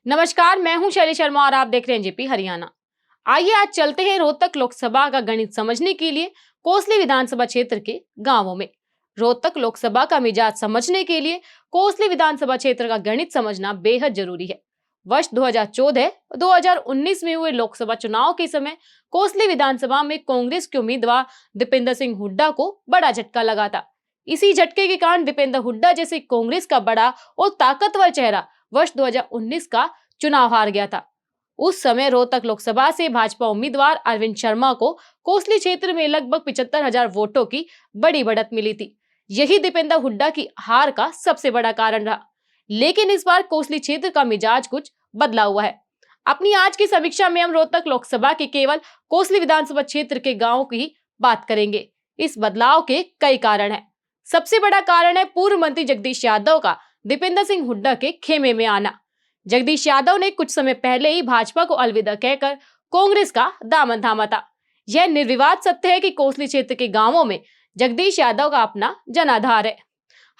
नमस्कार, मैं हूं शैली शर्मा और आप देख रहे हैं जेपी हरियाणा। आइए आज चलते हैं रोहतक लोकसभा का गणित समझने के लिए कोसली विधानसभा क्षेत्र के गांवों में। रोहतक लोकसभा का मिजाज समझने के लिए कोसली विधानसभा क्षेत्र का गणित समझना बेहद जरूरी है। वर्ष 2014-2019 में हुए लोकसभा चुनाव के समय कोसली विधानसभा में कांग्रेस के उम्मीदवार दीपेंद्र सिंह हुड्डा को बड़ा झटका लगा था। इसी झटके के कारण दीपेंद्र हुड्डा जैसे कांग्रेस का बड़ा और ताकतवर चेहरा वर्ष 2019 का चुनाव हार गया था। उस समय रोहतक लोकसभा से भाजपा उम्मीदवार अरविंद शर्मा को कोसली क्षेत्र में लगभग 75,000 वोटों की बड़ी बढ़त मिली थी। यही दीपेंद्र हुड्डा की हार का सबसे बड़ा कारण रहा। लेकिन इस बार कोसली क्षेत्र का मिजाज कुछ बदला हुआ है। अपनी आज की समीक्षा में हम रोहतक लोकसभा के केवल कोसली विधानसभा क्षेत्र के गांवों की बात करेंगे। इस बदलाव के कई कारण हैं। सबसे बड़ा कारण है पूर्व मंत्री जगदीश यादव का दीपेंद्र सिंह हुड्डा के खेमे में आना। जगदीश यादव ने कुछ समय पहले ही भाजपा को अलविदा कहकर कांग्रेस का दामन थामा था। यह निर्विवाद सत्य है कि कोसली क्षेत्र के गांवों में जगदीश यादव का अपना जनाधार है।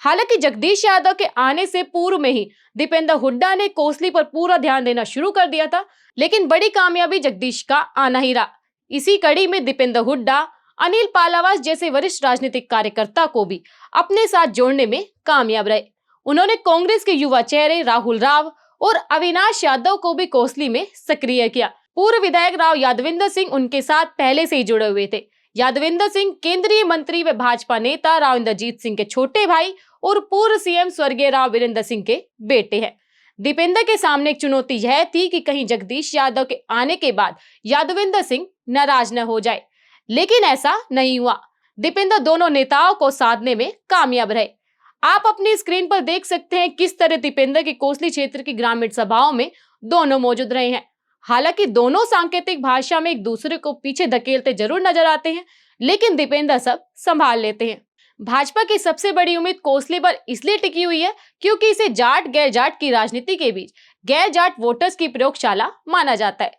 हालांकि जगदीश यादव के आने से पूर्व में ही दीपेंद्र हुड्डा ने कोसली पर पूरा ध्यान देना शुरू कर दिया था, लेकिन बड़ी कामयाबी जगदीश का आना ही रहा। इसी कड़ी में दीपेंद्र हुड्डा अनिल पालावास जैसे वरिष्ठ राजनीतिक कार्यकर्ता को भी अपने साथ जोड़ने में कामयाब रहे। उन्होंने कांग्रेस के युवा चेहरे राहुल राव और अविनाश यादव को भी कोसली में सक्रिय किया। पूर्व विधायक राव यादविंदर सिंह उनके साथ पहले से ही जुड़े हुए थे। यादविंदर सिंह केंद्रीय मंत्री व भाजपा नेता राव इंद्रजीत सिंह के छोटे भाई और पूर्व सीएम स्वर्गीय राव वीरेंद्र सिंह के बेटे हैं। दीपेंद्र के सामने एक चुनौती यह थी कि कहीं जगदीश यादव के आने के बाद यादविंदर सिंह नाराज न हो जाए, लेकिन ऐसा नहीं हुआ। दीपेंद्र दोनों नेताओं को साधने में कामयाब रहे। आप अपनी स्क्रीन पर देख सकते हैं किस तरह दीपेंद्र की कोसली क्षेत्र की ग्रामीण सभाओं में दोनों मौजूद रहे हैं। हालांकि दोनों सांकेतिक भाषा में एक दूसरे को पीछे धकेलते जरूर नजर आते हैं, लेकिन दीपेंद्र सब संभाल लेते हैं। भाजपा की सबसे बड़ी उम्मीद कोसली पर इसलिए टिकी हुई है क्योंकि इसे जाट गैर जाट की राजनीति के बीच गैर जाट वोटर्स की प्रयोगशाला माना जाता है।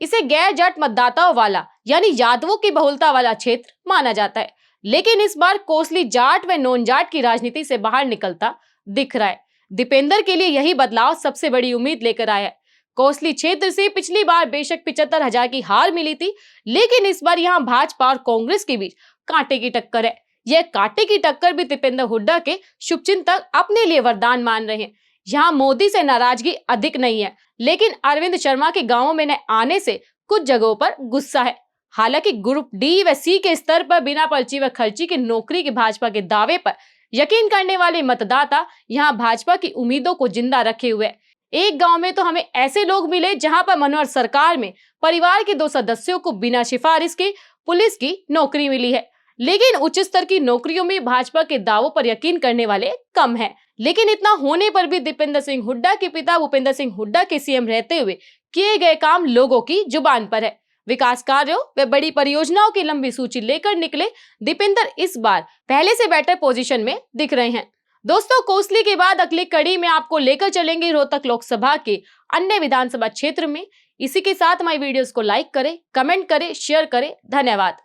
इसे गैर जाट मतदाताओं वाला यानी यादवों की बहुलता वाला क्षेत्र माना जाता है। लेकिन इस बार कोसली जाट व नॉन जाट की राजनीति से बाहर निकलता दिख रहा है। दीपेंद्र के लिए यही बदलाव सबसे बड़ी उम्मीद लेकर आया है। कोसली क्षेत्र से पिछली बार बेशक 75,000 की हार मिली थी, लेकिन इस बार यहाँ भाजपा और कांग्रेस के बीच कांटे की टक्कर है। यह कांटे की टक्कर भी दीपेंद्र हुड्डा के शुभचिंतक अपने लिए वरदान मान रहे हैं। यहाँ मोदी से नाराजगी अधिक नहीं है, लेकिन अरविंद शर्मा के गांवों में न आने से कुछ जगहों पर गुस्सा है। हालांकि ग्रुप डी व सी के स्तर पर बिना पर्ची व खर्ची की नौकरी के भाजपा के दावे पर यकीन करने वाले मतदाता यहाँ भाजपा की उम्मीदों को जिंदा रखे हुए हैं। एक गांव में तो हमें ऐसे लोग मिले जहां पर मनोहर सरकार में परिवार के 2 सदस्यों को बिना सिफारिश के पुलिस की नौकरी मिली है। लेकिन उच्च स्तर की नौकरियों में भाजपा के दावों पर यकीन करने वाले कम हैं। लेकिन इतना होने पर भी दीपेंद्र सिंह हुड्डा के पिता भूपेंद्र सिंह हुड्डा के सीएम रहते हुए किए गए काम लोगों की जुबान पर है। विकास कार्यों व बड़ी परियोजनाओं की लंबी सूची लेकर निकले दीपेंद्र इस बार पहले से बेटर पोजीशन में दिख रहे हैं। दोस्तों, कोसली के बाद अगली कड़ी में आपको लेकर चलेंगे रोहतक लोकसभा के अन्य विधानसभा क्षेत्र में। इसी के साथ हमारी वीडियोस को लाइक करें, कमेंट करें, शेयर करें। धन्यवाद।